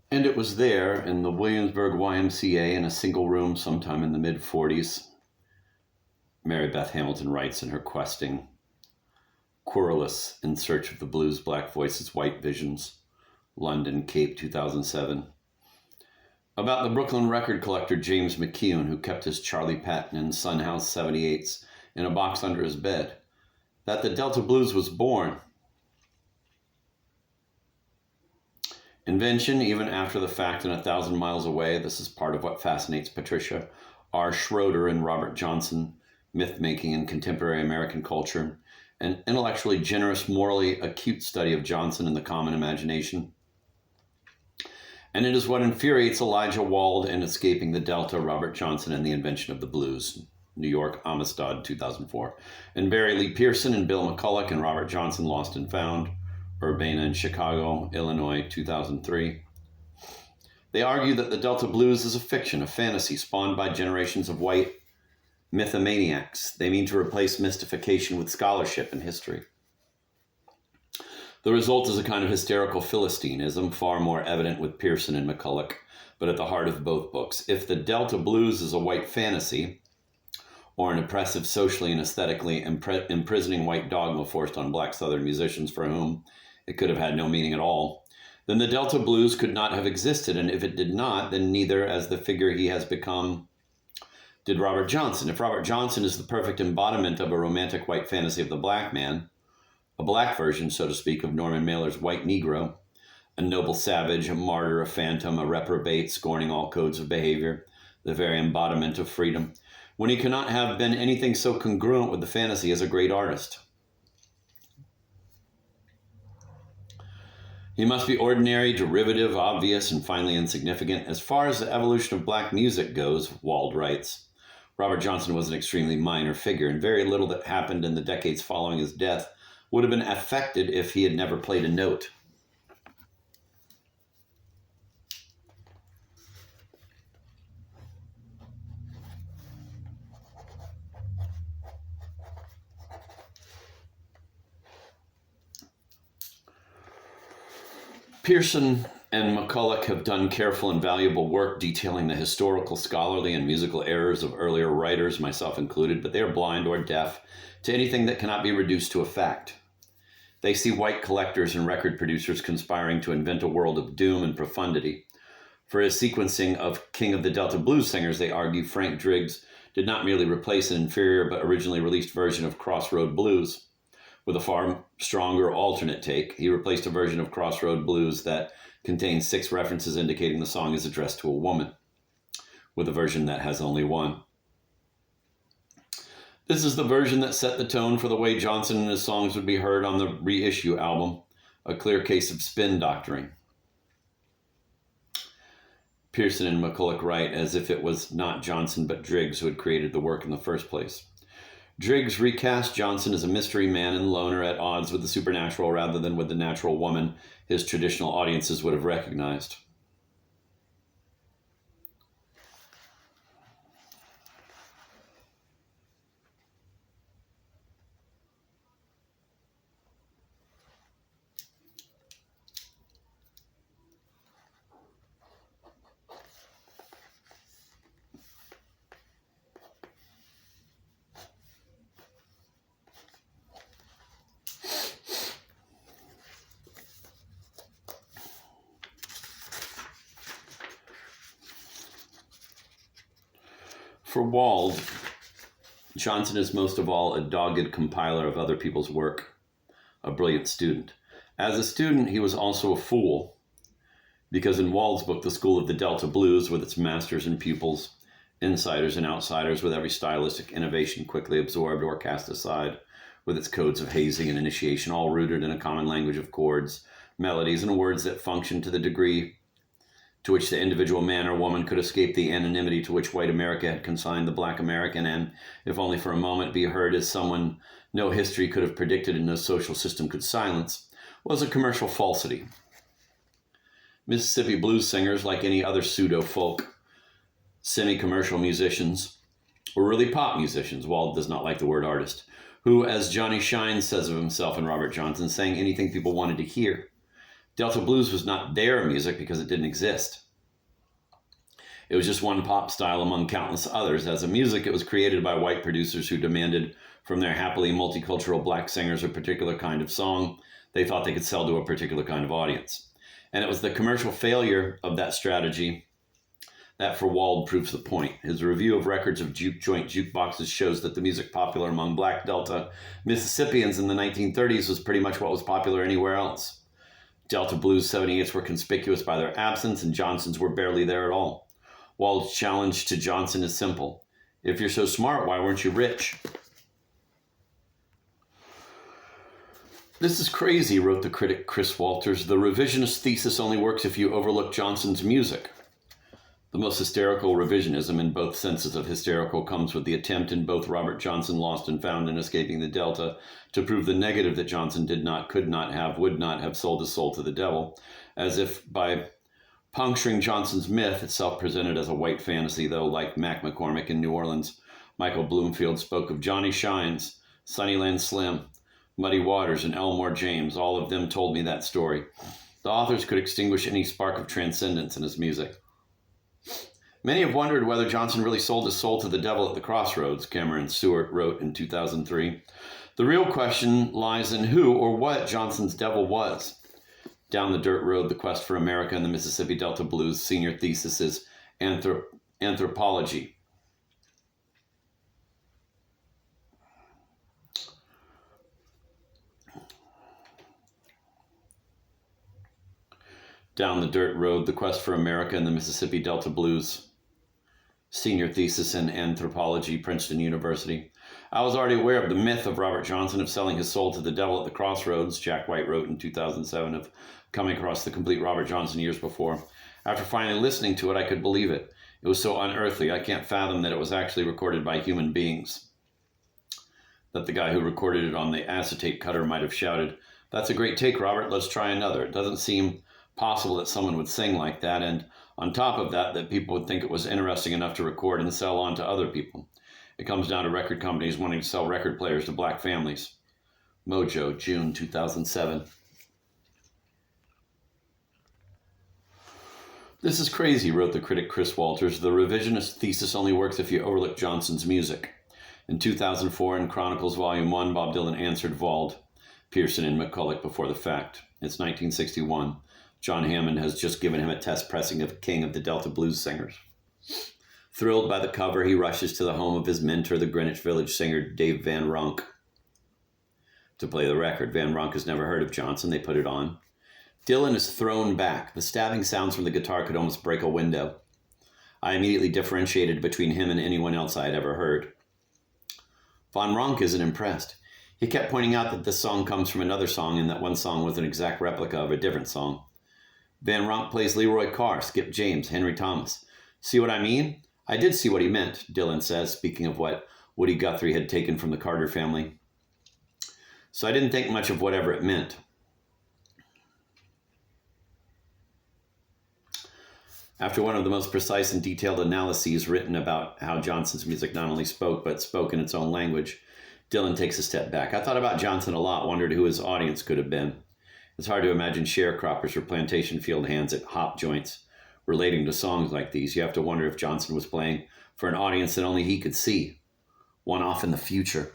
And it was there in the Williamsburg YMCA in a single room sometime in the mid-40s, Mary Beth Hamilton writes in her questing, Querulous, In Search of the Blues, Black Voices, White Visions, London, Cape, 2007, about the Brooklyn record collector James McKeown, who kept his Charlie Patton and Sun House 78s in a box under his bed, that the Delta Blues was born. Invention, even after the fact and 1,000 miles away, this is part of what fascinates Patricia R. Schroeder and Robert Johnson, myth-making in contemporary American culture, an intellectually generous, morally acute study of Johnson and the common imagination. And it is what infuriates Elijah Wald in Escaping the Delta, Robert Johnson and the Invention of the Blues, New York, Amistad, 2004. And Barry Lee Pearson and Bill McCulloch and Robert Johnson, Lost and Found, Urbana in Chicago, Illinois, 2003. They argue that the Delta Blues is a fiction, a fantasy spawned by generations of white mythomaniacs. They mean to replace mystification with scholarship and history. The result is a kind of hysterical Philistinism, far more evident with Pearson and McCulloch, but at the heart of both books. If the Delta Blues is a white fantasy, or an oppressive, socially and aesthetically imprisoning white dogma forced on black Southern musicians for whom it could have had no meaning at all, then the Delta Blues could not have existed, and if it did not, then neither, as the figure he has become, did Robert Johnson. If Robert Johnson is the perfect embodiment of a romantic white fantasy of the black man, a black version, so to speak, of Norman Mailer's white Negro, a noble savage, a martyr, a phantom, a reprobate, scorning all codes of behavior, the very embodiment of freedom, when he cannot have been anything so congruent with the fantasy as a great artist. He must be ordinary, derivative, obvious, and finally insignificant. As far as the evolution of black music goes, Wald writes, Robert Johnson was an extremely minor figure, and very little that happened in the decades following his death would have been affected if he had never played a note. Pearson and McCulloch have done careful and valuable work detailing the historical, scholarly, and musical errors of earlier writers, myself included, but they are blind or deaf to anything that cannot be reduced to a fact. They see white collectors and record producers conspiring to invent a world of doom and profundity. For his sequencing of King of the Delta Blues Singers, they argue Frank Driggs did not merely replace an inferior but originally released version of Crossroad Blues with a far stronger alternate take. He replaced a version of Crossroad Blues that contains 6 references indicating the song is addressed to a woman, with a version that has only one. This is the version that set the tone for the way Johnson and his songs would be heard on the reissue album, a clear case of spin doctoring. Pearson and McCulloch write as if it was not Johnson but Driggs who had created the work in the first place. Driggs recast Johnson as a mystery man and loner at odds with the supernatural rather than with the natural woman his traditional audiences would have recognized. For Wald, Johnson is most of all a dogged compiler of other people's work, a brilliant student. As a student, he was also a fool, because in Wald's book, The School of the Delta Blues, with its masters and pupils, insiders and outsiders, with every stylistic innovation quickly absorbed or cast aside, with its codes of hazing and initiation, all rooted in a common language of chords, melodies, and words that function to the degree to which the individual man or woman could escape the anonymity to which white America had consigned the black American and, if only for a moment, be heard as someone no history could have predicted and no social system could silence, was a commercial falsity. Mississippi blues singers, like any other pseudo-folk, semi-commercial musicians, were really pop musicians. Wald does not like the word artist, who, as Johnny Shine says of himself and Robert Johnson, sang anything people wanted to hear. Delta blues was not their music because it didn't exist. It was just one pop style among countless others. As a music, it was created by white producers who demanded from their happily multicultural black singers a particular kind of song they thought they could sell to a particular kind of audience. And it was the commercial failure of that strategy that for Wald proves the point. His review of records of juke joint jukeboxes shows that the music popular among black Delta Mississippians in the 1930s was pretty much what was popular anywhere else. Delta Blues 78s were conspicuous by their absence, and Johnson's were barely there at all. Wald's challenge to Johnson is simple. If you're so smart, why weren't you rich? This is crazy, wrote the critic Chris Walters. The revisionist thesis only works if you overlook Johnson's music. The most hysterical revisionism, in both senses of hysterical, comes with the attempt in both Robert Johnson, Lost and Found and Escaping the Delta, to prove the negative that Johnson did not, could not have, would not have sold his soul to the devil, as if by puncturing Johnson's myth, itself presented as a white fantasy, though, like Mac McCormick in New Orleans, Michael Bloomfield spoke of Johnny Shines, Sunnyland Slim, Muddy Waters, and Elmore James. All of them told me that story. The authors could extinguish any spark of transcendence in his music. Many have wondered whether Johnson really sold his soul to the devil at the crossroads, Cameron Stewart wrote in 2003. The real question lies in who or what Johnson's devil was. Down the Dirt Road, The Quest for America and the Mississippi Delta Blues senior thesis is anthropology. Down the Dirt Road, The Quest for America and the Mississippi Delta Blues senior thesis in anthropology, Princeton University. I was already aware of the myth of Robert Johnson of selling his soul to the devil at the crossroads, Jack White wrote in 2007, of coming across the complete Robert Johnson years before. After finally listening to it, I could believe it. It was so unearthly, I can't fathom that it was actually recorded by human beings. That the guy who recorded it on the acetate cutter might have shouted, "That's a great take, Robert, let's try another." It doesn't seem possible that someone would sing like that, and on top of that, that people would think it was interesting enough to record and sell on to other people. It comes down to record companies wanting to sell record players to black families. Mojo, June 2007. This is crazy, wrote the critic Chris Walters. The revisionist thesis only works if you overlook Johnson's music. In 2004, in Chronicles Volume 1, Bob Dylan answered Wald, Pearson, and McCulloch before the fact. It's 1961. John Hammond has just given him a test pressing of King of the Delta Blues Singers. Thrilled by the cover, he rushes to the home of his mentor, the Greenwich Village singer Dave Van Ronk, to play the record. Van Ronk has never heard of Johnson. They put it on. Dylan is thrown back. The stabbing sounds from the guitar could almost break a window. I immediately differentiated between him and anyone else I had ever heard. Van Ronk isn't impressed. He kept pointing out that this song comes from another song and that one song was an exact replica of a different song. Van Ronk plays Leroy Carr, Skip James, Henry Thomas. See what I mean? I did see what he meant, Dylan says, speaking of what Woody Guthrie had taken from the Carter family. So I didn't think much of whatever it meant. After one of the most precise and detailed analyses written about how Johnson's music not only spoke, but spoke in its own language, Dylan takes a step back. I thought about Johnson a lot, wondered who his audience could have been. It's hard to imagine sharecroppers or plantation field hands at hop joints relating to songs like these. You have to wonder if Johnson was playing for an audience that only he could see, one off in the future.